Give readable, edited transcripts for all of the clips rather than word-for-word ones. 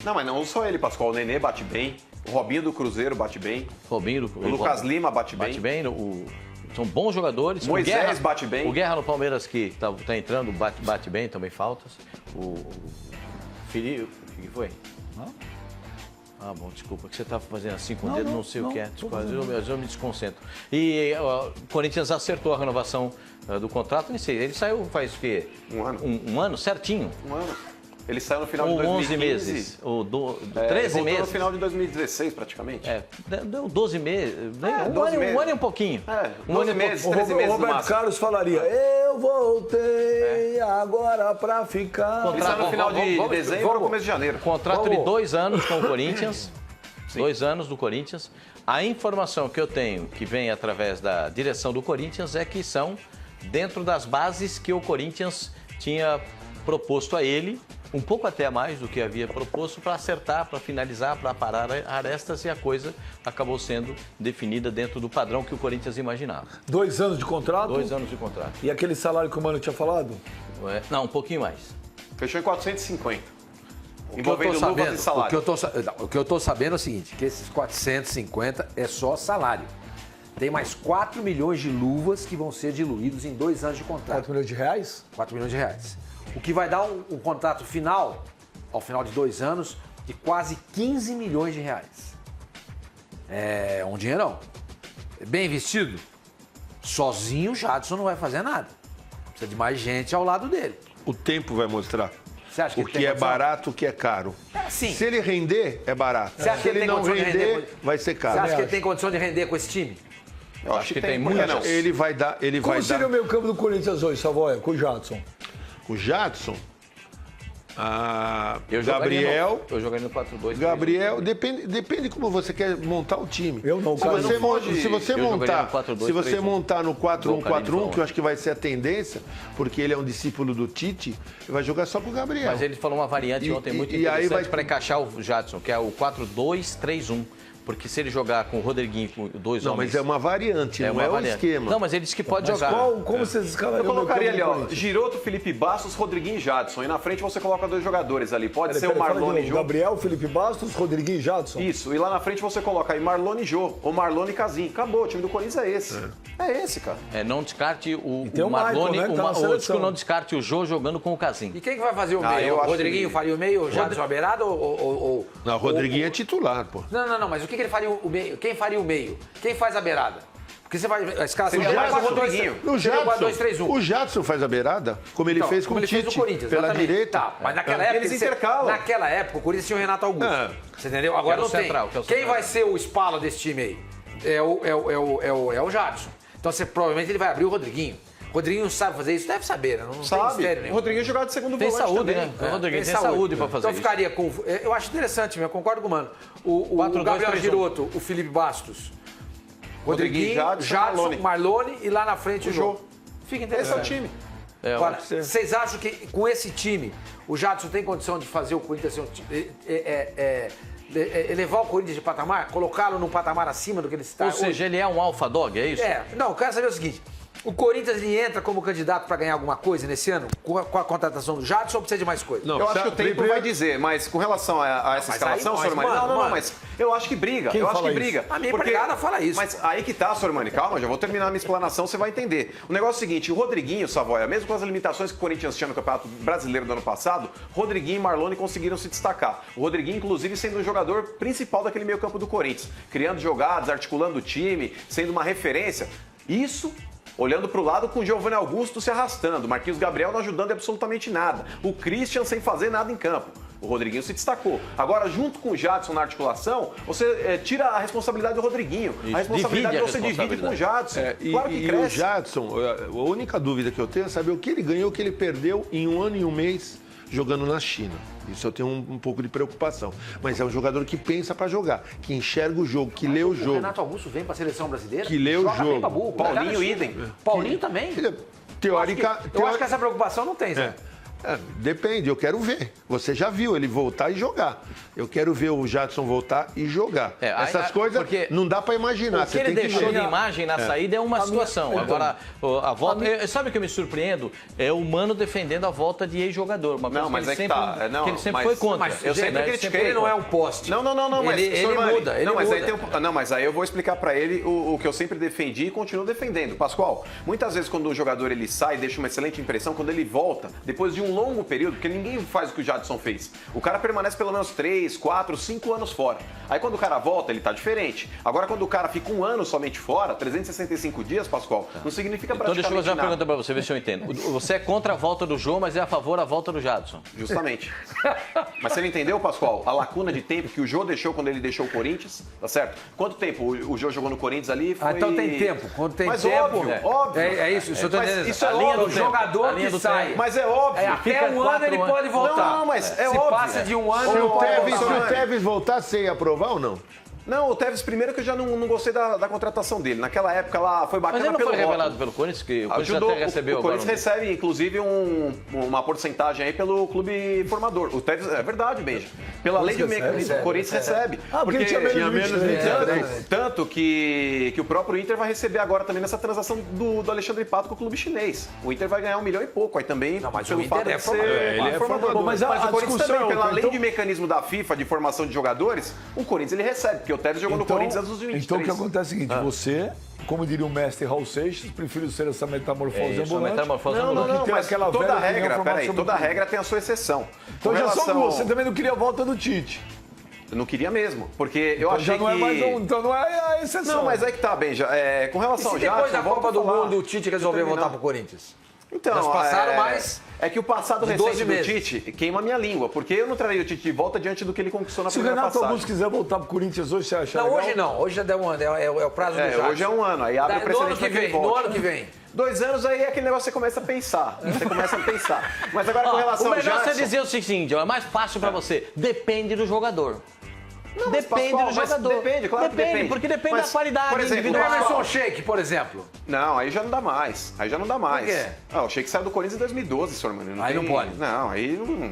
Não, mas não só ele, Pascoal. O Nenê bate bem. O Robinho do Cruzeiro bate bem. Robinho, o Lucas Lima bate bem. Bate bem. São bons jogadores. Moisés Guerra, bate bem. O Guerra no Palmeiras que tá entrando, bate bem, também faltas. O Felipe, o que foi? Não? Ah, bom, desculpa, que você estava fazendo assim com o dedo, não sei o que é. Desculpa, eu me desconcentro. E o Corinthians acertou a renovação do contrato. Ele saiu faz o quê? Um ano. Um ano, certinho. Um ano. Ele saiu no final de 2015. 11 meses. 13 meses. no final de 2016, praticamente. Deu 12 meses. Um ano e um pouquinho. 12 meses, 13 meses O Roberto Carlos falaria, eu voltei agora pra ficar. Ele saiu no final de dezembro ou começo de janeiro. Contrato de 2 anos com o Corinthians. 2 anos do Corinthians. A informação que eu tenho, que vem através da direção do Corinthians, é que são dentro das bases que o Corinthians tinha proposto a ele, um pouco até mais do que havia proposto, para acertar, para finalizar, para parar arestas, e a coisa acabou sendo definida dentro do padrão que o Corinthians imaginava. 2 anos de contrato? 2 anos de contrato. E aquele salário que o Mano tinha falado? Não, um pouquinho mais. Fechou em 450. O que eu tô sabendo é o seguinte, que esses 450 é só salário. Tem mais 4 milhões de luvas que vão ser diluídos em 2 anos de contrato. 4 milhões de reais? 4 milhões de reais. O que vai dar um contrato final, ao final de 2 anos, de quase 15 milhões de reais. É um dinheirão. Bem investido? Sozinho o Jadson não vai fazer nada. Precisa de mais gente ao lado dele. O tempo vai mostrar. Você acha que o que é barato, o que é caro. Sim. Se ele render, é barato. Você acha Se ele não render, vai ser caro. Você acha que ele tem condição de render com esse time? Eu acho que tem muito. Ele vai dar. Como seria o meio campo do Corinthians hoje, Savoia, com o Jadson? O Jadson, Gabriel... Eu jogaria no 4-2. Gabriel, depende como você quer montar o time. Eu não, Se você montar no 4-1-4-1, que eu acho que vai ser a tendência, porque ele é um discípulo do Tite, ele vai jogar só com o Gabriel. Mas ele falou uma variante ontem muito interessante para encaixar o Jadson, que é o 4-2-3-1. Porque se ele jogar com o Rodriguinho, com 2 homens... Não, mas é uma variante, não é um esquema. Não, mas ele disse que pode jogar. Como vocês escalariam? Eu colocaria ali, ó, Giroto, Felipe Bastos, Rodriguinho e Jadson. E na frente você coloca 2 jogadores ali. Pode ser o Marlone e Jô. Gabriel, Felipe Bastos, Rodriguinho e Jadson. Isso, e lá na frente você coloca aí Marlone e Jô, ou Marlone e Casim. Acabou, o time do Corinthians é esse. É esse, cara. Não descarte o Michael, Marlone, né, que tá não descarte o Jô jogando com o Casim. E quem que vai fazer o meio? O Rodriguinho faria o meio, o Jadson a beirada ou... Não, o Rodriguinho é titular, pô. Não, mas o que ele faria o meio? Quem faria o meio? Quem faz a beirada? Porque você vai... A escalação já faz o Rodriguinho. O Jadson faz a beirada, como ele fez com o Tite, pela direita. Tá, mas naquela época... Eles intercalam. Naquela época, o Corinthians tinha o Renato Augusto. Você entendeu? Agora não tem. Quem vai ser o espala desse time aí? É o Jadson. Então, provavelmente, ele vai abrir o Rodriguinho. O Rodriguinho não sabe fazer isso, deve saber, né? Não tem mistério nenhum. O Rodriguinho jogava de segundo volante saúde, também. né? O Rodriguinho tem saúde pra fazer então, ficaria com... Eu acho interessante, eu concordo com o Mano. O Gabriel Giroto, o Felipe Bastos, Rodriguinho, Jadson, Marlone e lá na frente o Jô. Fica interessante. Esse é o time. Agora, vocês acham que com esse time, o Jadson tem condição de fazer o Corinthians ser um time... elevar o Corinthians de patamar, colocá-lo num patamar acima do que ele está hoje? Ou seja, ele é um alfa dog, é isso? Não, eu quero saber o seguinte, o Corinthians ele entra como candidato para ganhar alguma coisa nesse ano com a contratação do Jadson ou precisa de mais coisa? Não, eu acho que o tempo vai dizer, mas com relação a essa escalação, Sormani, mas eu acho que briga. Quem eu acho que isso? briga. A minha empregada fala isso. Mas aí que tá, Sormani, calma, já vou terminar a minha explanação, você vai entender. O negócio é o seguinte, o Rodriguinho, Savoia, mesmo com as limitações que o Corinthians tinha no Campeonato Brasileiro do ano passado, Rodriguinho e Marlone conseguiram se destacar. O Rodriguinho, inclusive, sendo um jogador principal daquele meio campo do Corinthians, criando jogadas, articulando o time, sendo uma referência. Isso... olhando para o lado com o Giovanni Augusto se arrastando, Marquinhos Gabriel não ajudando em absolutamente nada, o Christian sem fazer nada em campo. O Rodriguinho se destacou. Agora, junto com o Jadson na articulação, você tira a responsabilidade do Rodriguinho. A responsabilidade você divide com o Jadson. Claro que cresce. E o Jadson, a única dúvida que eu tenho é saber o que ele ganhou, o que ele perdeu em 1 ano e 1 mês jogando na China. Isso eu tenho um pouco de preocupação. Mas é um jogador que pensa para jogar, que enxerga o jogo, que lê o jogo. O Renato Augusto vem para a seleção brasileira, que lê o jogo. Paulinho, idem. Paulinho também. Teórica. Eu acho que essa preocupação não tem, Zé. Depende, eu quero ver. Você já viu ele voltar e jogar. Eu quero ver o Jadson voltar e jogar. Essas coisas não dá para imaginar. O que ele deixou de imagem na saída é uma situação. Agora, a volta... Sabe o que eu me surpreendo? É o Mano defendendo a volta de ex-jogador. Uma coisa Não, mas que ele é que sempre, tá. Não, que ele sempre mas- foi contra. mas eu sempre critiquei. Ele não é um poste. Não, mas Ele Sormani, muda, ele mas aí muda. não, mas aí eu vou explicar pra ele o que eu sempre defendi e continuo defendendo. Pascoal, muitas vezes quando o jogador ele sai, deixa uma excelente impressão, quando ele volta, depois de um longo período, porque ninguém faz o que o Jadson fez. O cara permanece pelo menos 3, 4, 5 anos fora. Aí quando o cara volta, ele tá diferente. Agora quando o cara fica um ano somente fora, 365 dias, Pascoal, não significa Então deixa eu fazer uma nada. pergunta pra você, ver se eu entendo. Você é contra a volta do João, mas é a favor da volta do Jadson. Justamente. Mas você não entendeu, Pascoal? A lacuna de tempo que o Jô deixou quando ele deixou o Corinthians, tá certo? Quanto tempo o Jô jogou no Corinthians ali? Foi... Então tem tempo. Quando tem Mas tempo. óbvio. É isso, isso eu tô Mas entendendo. isso é A linha óbvio. do jogador A linha que do sai. tempo. Mas é óbvio. Até um ano ele pode voltar. Não, mas é Se óbvio. passa de um ano, Se ele o pode Tevez, voltar. se o Tevez voltar, você ia aprovar ou não? Não, o Tevez primeiro que eu já não gostei da contratação dele. Naquela época lá foi Mas bacana ele não pelo foi rótulo. revelado pelo Corinthians, que o Corinthians Ajudou, até recebeu o agora. Corinthians recebe, inclusive, uma porcentagem aí pelo clube formador. O Tevez, é verdade, Benja. Pela lei de mecanismo, o Corinthians recebe. Porque tinha menos de 23. Tanto que o próprio Inter vai receber agora também nessa transação do Alexandre Pato com o clube chinês. O Inter vai ganhar 1 milhão e pouco. Aí também, Não, mas pelo o Inter fato é de ser formador. Ele é formador. Mas Mas a o Corinthians discussão, também, pela lei então- de mecanismo da FIFA de formação de jogadores, o Corinthians ele recebe, porque o Tevez jogou no Corinthians antes dos 23. Então o que acontece é o seguinte, você, como diria o mestre Raul Seixas, prefiro ser essa metamorfose Isso, a ambulante. metamorfose Não, ambulante. tem mas aquela toda velha regra, opinião formada peraí, sobre toda tudo. regra tem a sua exceção. Então Com já são relação- duas, você também não queria a volta do Tite. Eu não queria mesmo, porque eu Então achei já não que... é mais um, então não é a exceção. Não, mas é que tá, Benja. Com E relação se ao depois Jadson, da volta Copa a do falar. Mundo o Tite resolver Terminar. voltar pro Corinthians? Então, Nós passaram mais É que o passado de 12 recente do meses. Tite queima a minha língua, porque eu não trarei o Tite de volta diante do que ele conquistou na Se o primeira Renato passagem. Augusto quiser voltar pro Corinthians hoje, você acha Não, legal? hoje não. Hoje já deu um ano. É o prazo do Jadson. Hoje é um ano, aí abre o No precedente ano que pra ele vem, no volte. ano que vem. 2 anos aí é aquele negócio que você começa a pensar. Você começa a pensar. Mas agora com relação O ao melhor é Jadson... você dizer o seguinte, ó, é mais fácil pra você. Depende do jogador. Não, mas, Depende Pascoal, do mas jogador. Depende, claro que depende. Porque depende Mas, da qualidade por exemplo, O individual. Emerson Sheik, por exemplo. Não, aí já não dá mais. Aí já não dá mais. quê? Ah, o Sheik saiu do Corinthians em 2012, senhor, mano. Aí não pode. Não, aí não...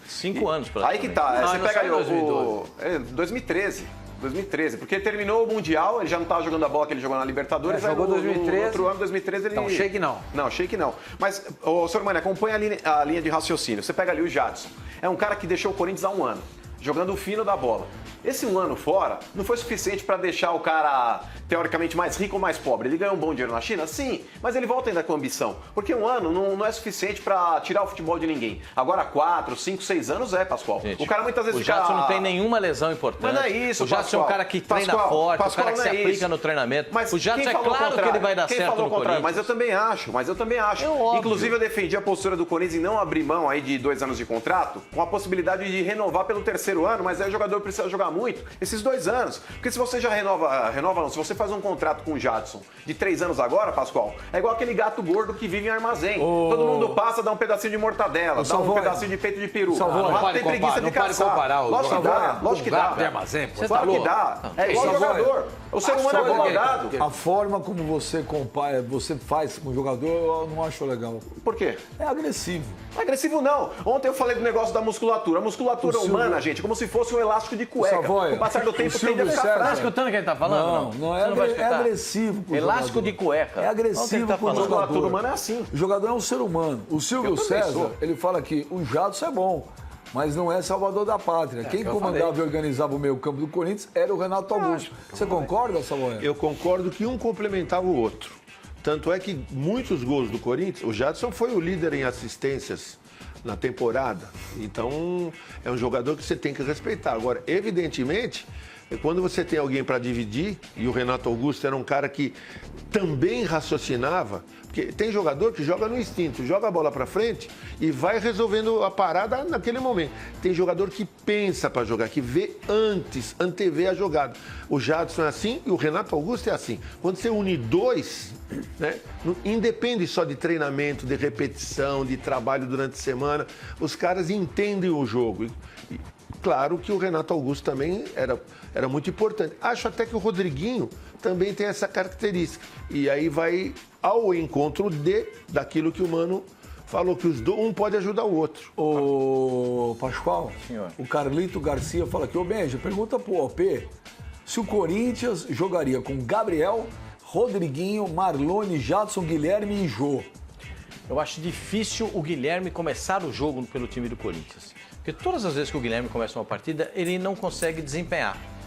5 anos pra Aí que tá, Não, você ele não pega saiu aí em 2013. 2013, porque terminou o Mundial, ele já não estava jogando a bola que ele jogou na Libertadores. É, jogou aí no 2013. outro ano, 2013, ele... Não, Sheik não. Não, Sheik não. Mas, senhor Mano, acompanha a linha de raciocínio. Você pega ali o Jadson. É um cara que deixou o Corinthians há 1 ano, jogando o fino da bola. Esse 1 ano fora não foi suficiente para deixar o cara, teoricamente, mais rico ou mais pobre. Ele ganhou um bom dinheiro na China? Sim, mas ele volta ainda com ambição. Porque 1 ano não é suficiente para tirar o futebol de ninguém. Agora 4, 5, 6 anos Pascoal. Gente, o cara muitas vezes o Jadson não tem nenhuma lesão importante. Mas não é isso, O Jadson Pascoal. é um cara que treina Pascoal, forte, Pascoal, o cara que se não é aplica isso. no treinamento. Mas O Jadson quem é falou o claro que contrário? ele vai dar Quem certo falou no o contrário? Corinthians. Mas eu também acho. É óbvio. Inclusive, eu defendi a postura do Corinthians em não abrir mão aí de 2 anos de contrato, com a possibilidade de renovar pelo 3º ano, mas aí o jogador precisa jogar muito esses 2 anos. Porque se você já renova não, se você faz um contrato com o Jadson de 3 anos agora, Pascoal, é igual aquele gato gordo que vive em armazém. Todo mundo passa, dá um pedacinho de mortadela, dá um Savoia. pedacinho de peito de peru. Savoia. O Não rato pode tem preguiça comparar, de não pode caçar. comparar o Lógico que jogador dá, lógico que com o dá. gato de armazém, pô. Claro que Você dá. É igual o Savoia. jogador. O ser humano é Savoia. acomodado. A forma como você compara, você faz com o jogador, eu não acho legal. Por quê? É agressivo. Agressivo não. Ontem eu falei do negócio da musculatura. A musculatura O Silvio- humana, gente, é como se fosse um elástico de cueca. Savoia, Com o passar do o tempo Silvio tende a ficar César- Tá frágil. escutando o que ele tá falando? Não, Você vai é escutar? agressivo pro Elástico jogador. de cueca. É Olha o que ele agressivo tá pro falando. jogador. Musculatura humana é assim. O jogador é um ser humano. O Silvio Eu também César, sou. ele fala que o Jadson é bom, mas não é salvador da pátria. Quem que eu comandava falei. e organizava o meio campo do Corinthians era o Renato Augusto. Você concorda, Samuel? Eu concordo que um complementava o outro. Tanto é que muitos gols do Corinthians, o Jadson foi o líder em assistências na temporada. Então, é um jogador que você tem que respeitar. Agora, evidentemente, quando você tem alguém para dividir, e o Renato Augusto era um cara que também raciocinava, porque tem jogador que joga no instinto, joga a bola para frente e vai resolvendo a parada naquele momento. Tem jogador que pensa para jogar, que vê antes, antevê a jogada. O Jadson é assim e o Renato Augusto é assim. Quando você une dois, né, independe só de treinamento, de repetição, de trabalho durante a semana, os caras entendem o jogo. E claro que o Renato Augusto também era muito importante. Acho até que o Rodriguinho também tem essa característica. E aí vai ao encontro daquilo que o Mano falou que um pode ajudar o outro. Ô, Pascoal, Senhor. o Carlito Garcia fala aqui, ô Benja, pergunta pro OP se o Corinthians jogaria com Gabriel, Rodriguinho, Marlone, Jadson, Guilherme e Jô. Eu acho difícil o Guilherme começar o jogo pelo time do Corinthians. Porque todas as vezes que o Guilherme começa uma partida, ele não consegue desempenhar.